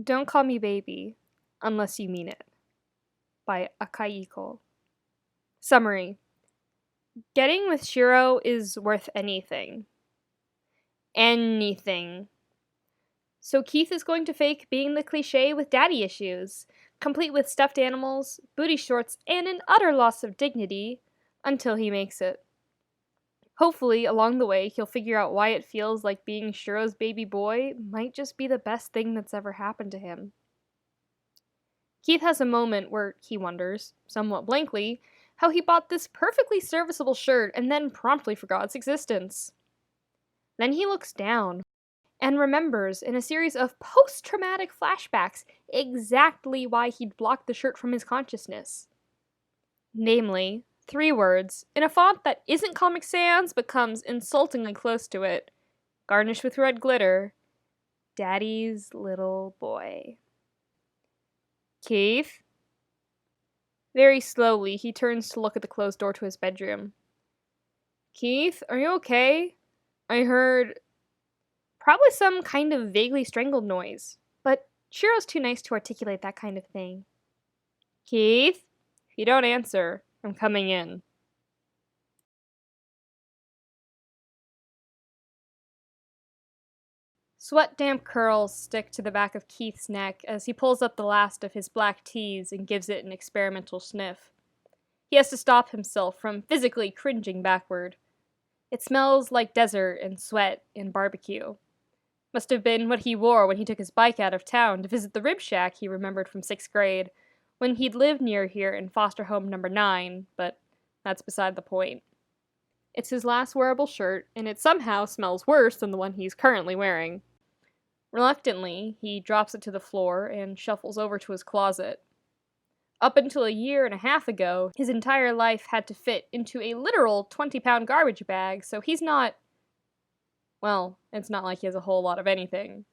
Don't Call Me Baby, Unless You Mean It, by Akaiiko. Summary. Getting with Shiro is worth anything. Anything. So Keith is going to fake being the cliché with daddy issues, complete with stuffed animals, booty shorts, and an utter loss of dignity, until he makes it. Hopefully, along the way, he'll figure out why it feels like being Shiro's baby boy might just be the best thing that's ever happened to him. Keith has a moment where he wonders, somewhat blankly, how he bought this perfectly serviceable shirt and then promptly forgot its existence. Then he looks down and remembers, in a series of post-traumatic flashbacks, exactly why he'd blocked the shirt from his consciousness. Namely, 3 words, in a font that isn't Comic Sans but comes insultingly close to it, garnished with red glitter, Daddy's little boy. Keith? Very slowly, he turns to look at the closed door to his bedroom. Keith, are you okay? I heard probably some kind of vaguely strangled noise, but Shiro's too nice to articulate that kind of thing. Keith? If you don't answer, I'm coming in. Sweat-damp curls stick to the back of Keith's neck as he pulls up the last of his black teas and gives it an experimental sniff. He has to stop himself from physically cringing backward. It smells like desert and sweat and barbecue. Must have been what he wore when he took his bike out of town to visit the rib shack he remembered from 6th grade, when he'd lived near here in foster home number 9, but that's beside the point. It's his last wearable shirt, and it somehow smells worse than the one he's currently wearing. Reluctantly, he drops it to the floor and shuffles over to his closet. Up until a year and a half ago, his entire life had to fit into a literal 20-pound garbage bag, so he's not... Well, it's not like he has a whole lot of anything.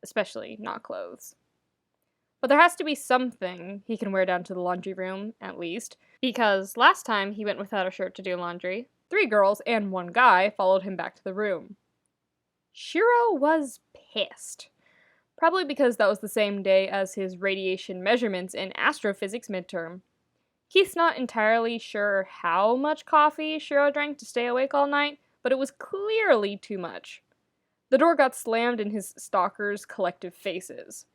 Especially not clothes. But there has to be something he can wear down to the laundry room, at least, because last time he went without a shirt to do laundry, 3 girls and 1 guy followed him back to the room. Shiro was pissed. Probably because that was the same day as his radiation measurements and astrophysics midterm. Keith's not entirely sure how much coffee Shiro drank to stay awake all night, but it was clearly too much. The door got slammed in his stalkers' collective faces.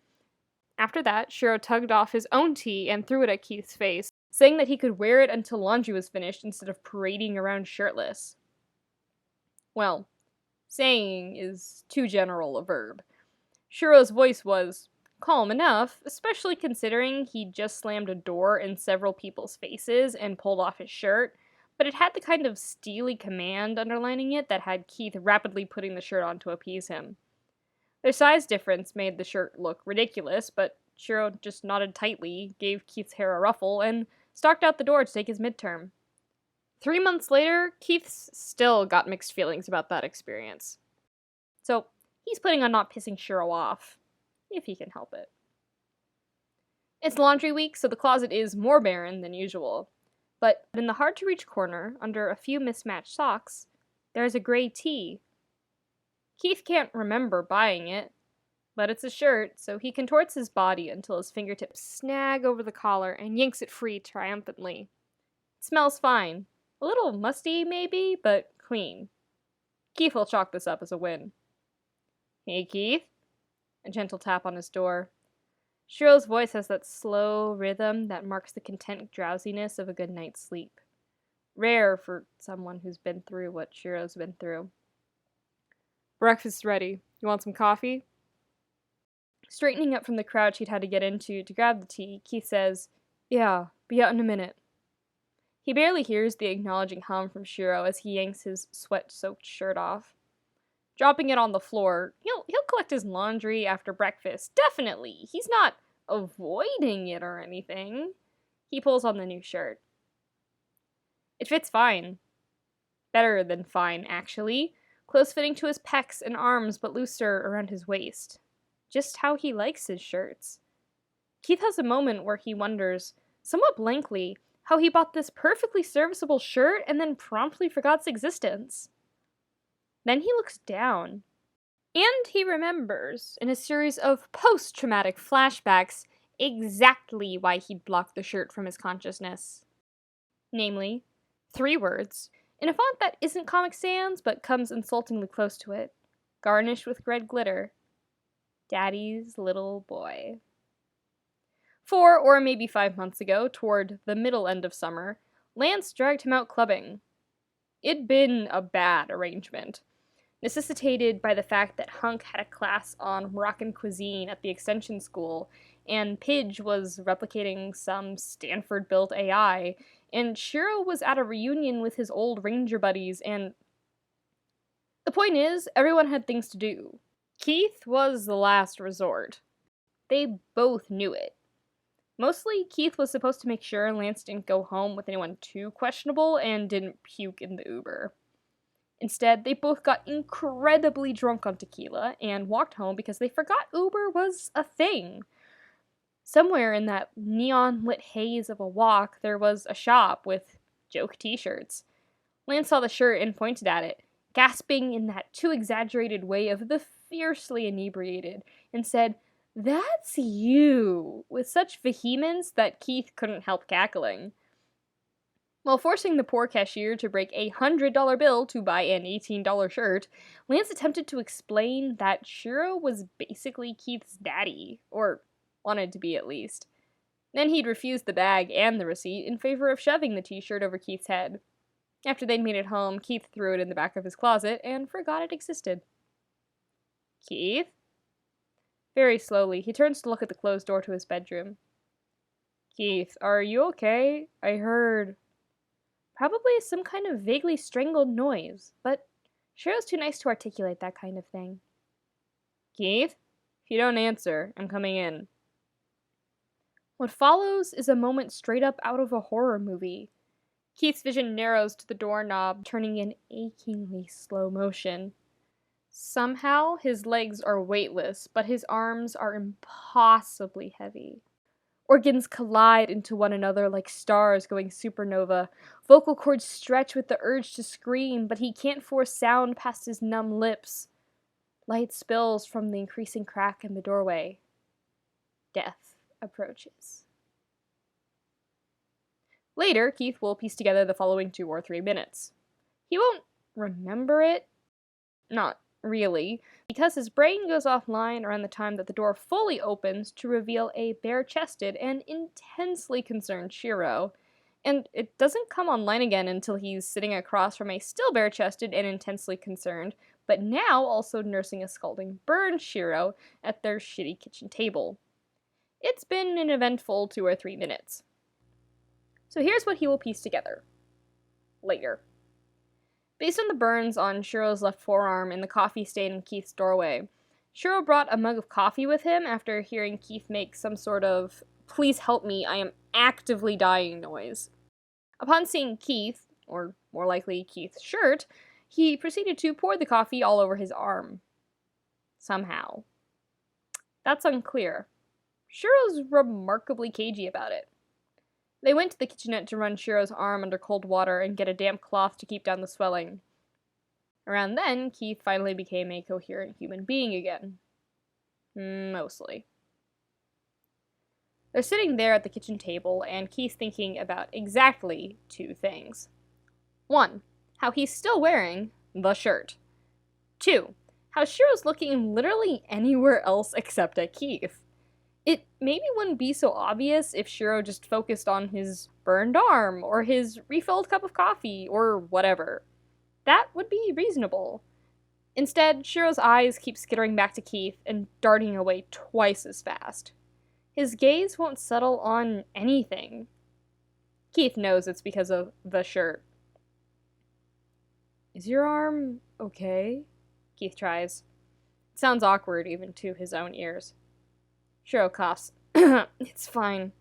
After that, Shiro tugged off his own tea and threw it at Keith's face, saying that he could wear it until laundry was finished instead of parading around shirtless. Well, saying is too general a verb. Shiro's voice was calm enough, especially considering he'd just slammed a door in several people's faces and pulled off his shirt, but it had the kind of steely command underlining it that had Keith rapidly putting the shirt on to appease him. Their size difference made the shirt look ridiculous, but Shiro just nodded tightly, gave Keith's hair a ruffle, and stalked out the door to take his midterm. 3 months later, Keith's still got mixed feelings about that experience. So, he's planning on not pissing Shiro off, if he can help it. It's laundry week, so the closet is more barren than usual. But in the hard-to-reach corner, under a few mismatched socks, there's a gray tee. Keith can't remember buying it, but it's a shirt, so he contorts his body until his fingertips snag over the collar and yanks it free triumphantly. It smells fine. A little musty, maybe, but clean. Keith will chalk this up as a win. Hey, Keith? A gentle tap on his door. Shiro's voice has that slow rhythm that marks the content drowsiness of a good night's sleep. Rare for someone who's been through what Shiro's been through. Breakfast's ready. You want some coffee? Straightening up from the crouch he'd had to get into to grab the tea, Keith says, Yeah, be out in a minute. He barely hears the acknowledging hum from Shiro as he yanks his sweat-soaked shirt off. Dropping it on the floor, he'll collect his laundry after breakfast, definitely. He's not avoiding it or anything. He pulls on the new shirt. It fits fine. Better than fine, actually. Close-fitting to his pecs and arms, but looser around his waist. Just how he likes his shirts. Keith has a moment where he wonders, somewhat blankly, how he bought this perfectly serviceable shirt and then promptly forgot its existence. Then he looks down. And he remembers, in a series of post-traumatic flashbacks, exactly why he'd blocked the shirt from his consciousness. Namely, 3 words, in a font that isn't Comic Sans but comes insultingly close to it, garnished with red glitter. Daddy's little boy. 4 or maybe 5 months ago, toward the middle end of summer, Lance dragged him out clubbing. It'd been a bad arrangement, necessitated by the fact that Hunk had a class on Moroccan cuisine at the extension school, and Pidge was replicating some Stanford-built AI, and Shiro was at a reunion with his old ranger buddies, and the point is, everyone had things to do. Keith was the last resort. They both knew it. Mostly, Keith was supposed to make sure Lance didn't go home with anyone too questionable and didn't puke in the Uber. Instead, they both got incredibly drunk on tequila and walked home because they forgot Uber was a thing. Somewhere in that neon-lit haze of a walk, there was a shop with joke t-shirts. Lance saw the shirt and pointed at it, gasping in that too-exaggerated way of the fiercely inebriated, and said, "That's you," with such vehemence that Keith couldn't help cackling. While forcing the poor cashier to break a $100 bill to buy an $18 shirt, Lance attempted to explain that Shiro was basically Keith's daddy, or wanted to be at least. Then he'd refused the bag and the receipt in favor of shoving the t-shirt over Keith's head. After they'd made it home, Keith threw it in the back of his closet and forgot it existed. Keith? Very slowly, he turns to look at the closed door to his bedroom. Keith, are you okay? I heard... Probably some kind of vaguely strangled noise, but Shiro's too nice to articulate that kind of thing. Keith? If you don't answer, I'm coming in. What follows is a moment straight up out of a horror movie. Keith's vision narrows to the doorknob, turning in achingly slow motion. Somehow, his legs are weightless, but his arms are impossibly heavy. Organs collide into one another like stars going supernova. Vocal cords stretch with the urge to scream, but he can't force sound past his numb lips. Light spills from the increasing crack in the doorway. Death approaches. Later, Keith will piece together the following 2 or 3 minutes. He won't remember it. Not really, because his brain goes offline around the time that the door fully opens to reveal a bare-chested and intensely concerned Shiro, and it doesn't come online again until he's sitting across from a still bare-chested and intensely concerned, but now also nursing a scalding burn Shiro at their shitty kitchen table. It's been an eventful 2 or 3 minutes. So here's what he will piece together. Later. Based on the burns on Shiro's left forearm and the coffee stain in Keith's doorway, Shiro brought a mug of coffee with him after hearing Keith make some sort of "please help me, I am actively dying" noise. Upon seeing Keith, or more likely Keith's shirt, he proceeded to pour the coffee all over his arm. Somehow. That's unclear. Shiro's remarkably cagey about it. They went to the kitchenette to run Shiro's arm under cold water and get a damp cloth to keep down the swelling. Around then, Keith finally became a coherent human being again. Mostly. They're sitting there at the kitchen table, and Keith's thinking about exactly 2 things. 1. How he's still wearing the shirt. 2. How Shiro's looking literally anywhere else except at Keith. It maybe wouldn't be so obvious if Shiro just focused on his burned arm, or his refilled cup of coffee, or whatever. That would be reasonable. Instead, Shiro's eyes keep skittering back to Keith and darting away twice as fast. His gaze won't settle on anything. Keith knows it's because of the shirt. Is your arm okay? Keith tries. It sounds awkward even to his own ears. Shiro coughs. It's fine.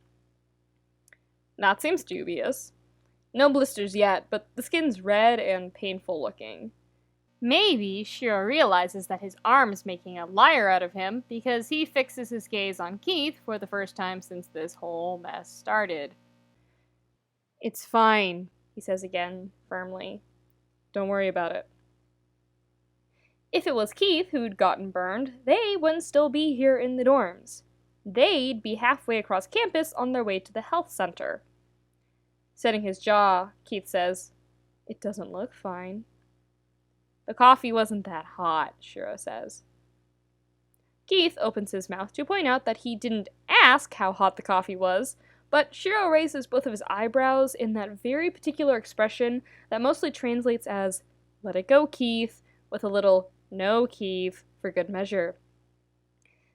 That seems dubious. No blisters yet, but the skin's red and painful looking. Maybe Shiro realizes that his arm is making a liar out of him because he fixes his gaze on Keith for the first time since this whole mess started. It's fine, he says again, firmly. Don't worry about it. If it was Keith who'd gotten burned, they wouldn't still be here in the dorms. They'd be halfway across campus on their way to the health center. Setting his jaw, Keith says, "It doesn't look fine." "The coffee wasn't that hot," Shiro says. Keith opens his mouth to point out that he didn't ask how hot the coffee was, but Shiro raises both of his eyebrows in that very particular expression that mostly translates as, "Let it go, Keith," with a little "No, Keith," for good measure.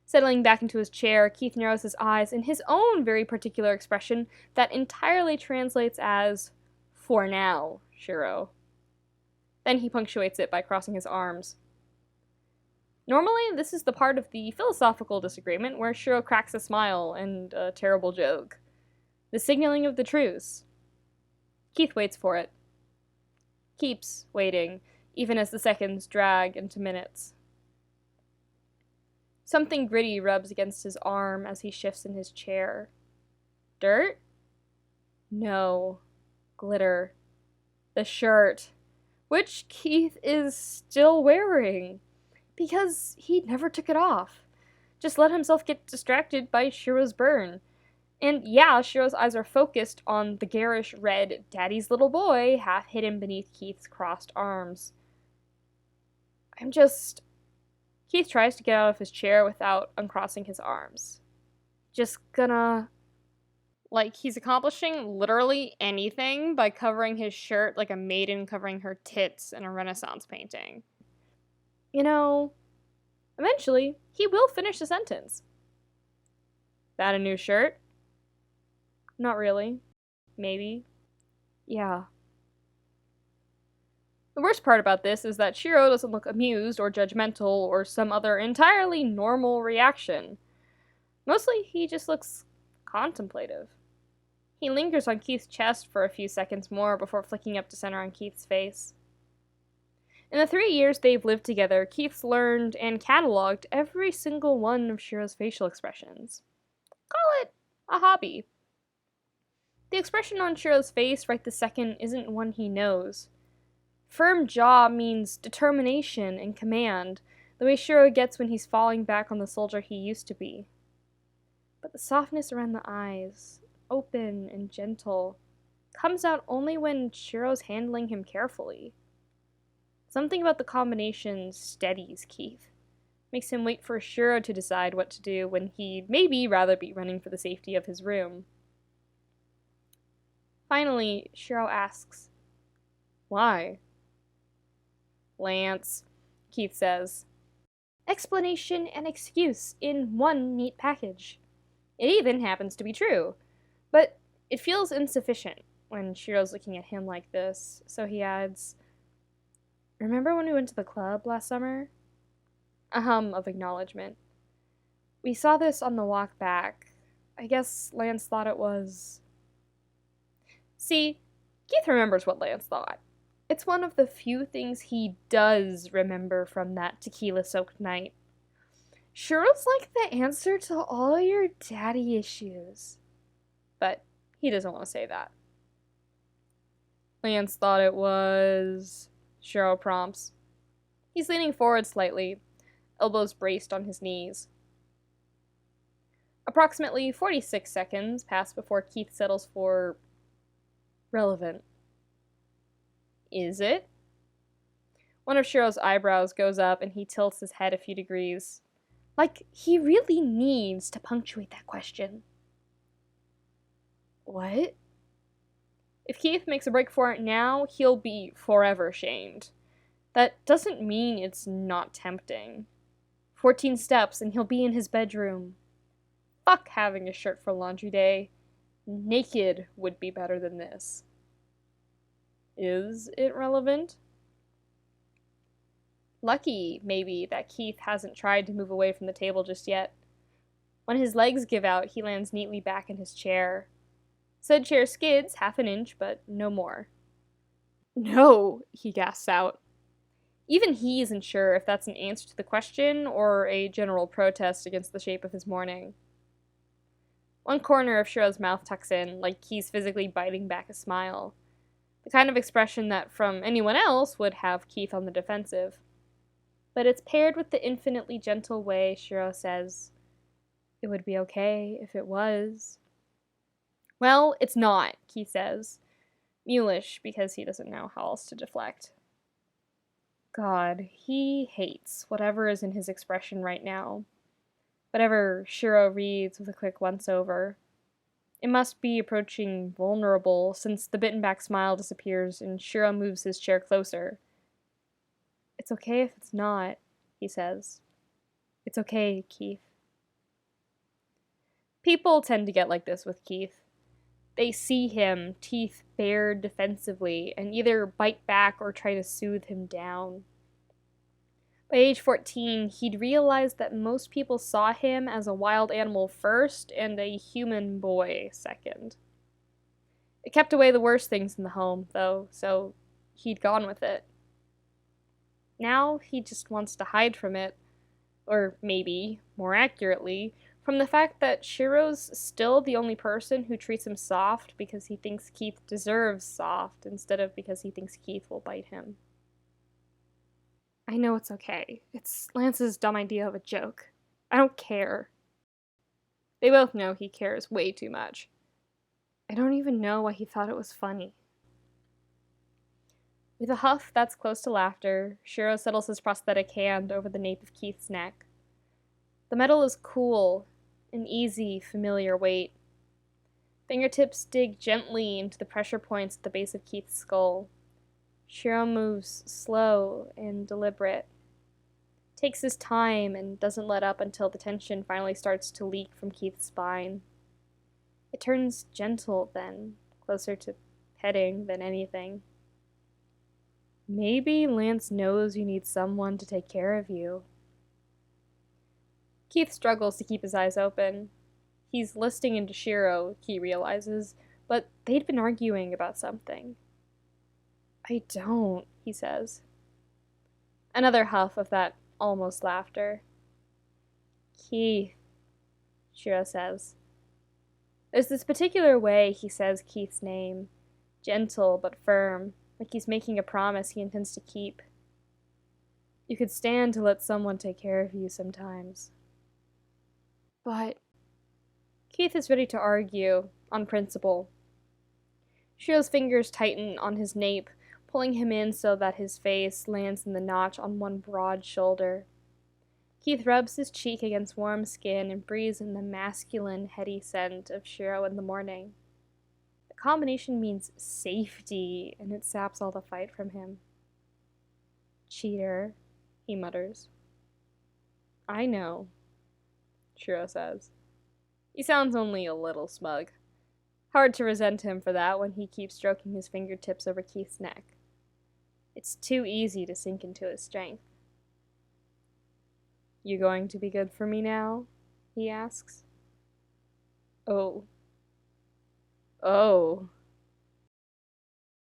Settling back into his chair, Keith narrows his eyes in his own very particular expression that entirely translates as, "For now, Shiro." Then he punctuates it by crossing his arms. Normally, this is the part of the philosophical disagreement where Shiro cracks a smile and a terrible joke. The signaling of the truce. Keith waits for it. Keeps waiting, even as the seconds drag into minutes. Something gritty rubs against his arm as he shifts in his chair. Dirt? No. Glitter. The shirt. Which Keith is still wearing. Because he never took it off. Just let himself get distracted by Shuras Burn. And yeah, Shiro's eyes are focused on the garish red daddy's little boy half hidden beneath Keith's crossed arms. Keith tries to get out of his chair without uncrossing his arms. Just gonna... Like, he's accomplishing literally anything by covering his shirt like a maiden covering her tits in a Renaissance painting. You know, eventually, he will finish the sentence. That a new shirt? Not really. Maybe. Yeah. The worst part about this is that Shiro doesn't look amused or judgmental or some other entirely normal reaction. Mostly, he just looks contemplative. He lingers on Keith's chest for a few seconds more before flicking up to center on Keith's face. In the 3 years they've lived together, Keith's learned and cataloged every single one of Shiro's facial expressions. Call it a hobby. The expression on Shiro's face right this second isn't one he knows. Firm jaw means determination and command, the way Shiro gets when he's falling back on the soldier he used to be. But the softness around the eyes, open and gentle, comes out only when Shiro's handling him carefully. Something about the combination steadies Keith, makes him wait for Shiro to decide what to do when he'd maybe rather be running for the safety of his room. Finally, Shiro asks, "Why?" "Lance," Keith says. Explanation and excuse in one neat package. It even happens to be true, but it feels insufficient when Shiro's looking at him like this, so he adds, "Remember when we went to the club last summer?" A hum of acknowledgement. "We saw this on the walk back. I guess Lance thought it was..." See, Keith remembers what Lance thought. It's one of the few things he does remember from that tequila-soaked night. Shiro's like the answer to all your daddy issues. But he doesn't want to say that. "Lance thought it was..." Shiro prompts. He's leaning forward slightly, elbows braced on his knees. Approximately 46 seconds pass before Keith settles for... relevant. Is it? One of Shiro's eyebrows goes up and he tilts his head a few degrees. Like, he really needs to punctuate that question. What? If Keith makes a break for it now, he'll be forever shamed. That doesn't mean it's not tempting. 14 steps and he'll be in his bedroom. Fuck having a shirt for laundry day. Naked would be better than this. Is it relevant? Lucky, maybe, that Keith hasn't tried to move away from the table just yet. When his legs give out, he lands neatly back in his chair. Said chair skids half an inch, but no more. "No," he gasps out. Even he isn't sure if that's an answer to the question or a general protest against the shape of his morning. One corner of Shiro's mouth tucks in, like he's physically biting back a smile. The kind of expression that from anyone else would have Keith on the defensive. but it's paired with the infinitely gentle way Shiro says, "It would be okay if it was." "Well, it's not," Keith says, mulish because he doesn't know how else to deflect. God, he hates whatever is in his expression right now. Whatever Shiro reads with a quick once-over. It must be approaching vulnerable, since the bitten-back smile disappears and Shiro moves his chair closer. "It's okay if it's not," he says. "It's okay, Keith." People tend to get like this with Keith. They see him, teeth bared defensively, and either bite back or try to soothe him down. By age 14, he'd realized that most people saw him as a wild animal first and a human boy second. It kept away the worst things in the home, though, so he'd gone with it. Now he just wants to hide from it, or maybe, more accurately, from the fact that Shiro's still the only person who treats him soft because he thinks Keith deserves soft instead of because he thinks Keith will bite him. "I know it's okay. It's Lance's dumb idea of a joke. I don't care." They both know he cares way too much. I don't even know why he thought it was funny. With a huff that's close to laughter, Shiro settles his prosthetic hand over the nape of Keith's neck. The metal is cool, an easy, familiar weight. Fingertips dig gently into the pressure points at the base of Keith's skull. Shiro moves slow and deliberate. Takes his time and doesn't let up until the tension finally starts to leak from Keith's spine. It turns gentle then, closer to petting than anything. Maybe Lance knows you need someone to take care of you. Keith struggles to keep his eyes open. He's listening into Shiro, he realizes, but they'd been arguing about something. "I don't," he says. Another huff of that almost laughter. "Keith," Shiro says. There's this particular way he says Keith's name, gentle but firm, like he's making a promise he intends to keep. "You could stand to let someone take care of you sometimes." But Keith is ready to argue, on principle. Shiro's fingers tighten on his nape, pulling him in so that his face lands in the notch on one broad shoulder. Keith rubs his cheek against warm skin and breathes in the masculine, heady scent of Shiro in the morning. The combination means safety, and it saps all the fight from him. "Cheater," he mutters. "I know," Shiro says. He sounds only a little smug. Hard to resent him for that when he keeps stroking his fingertips over Keith's neck. It's too easy to sink into his strength. "You going to be good for me now?" he asks. Oh.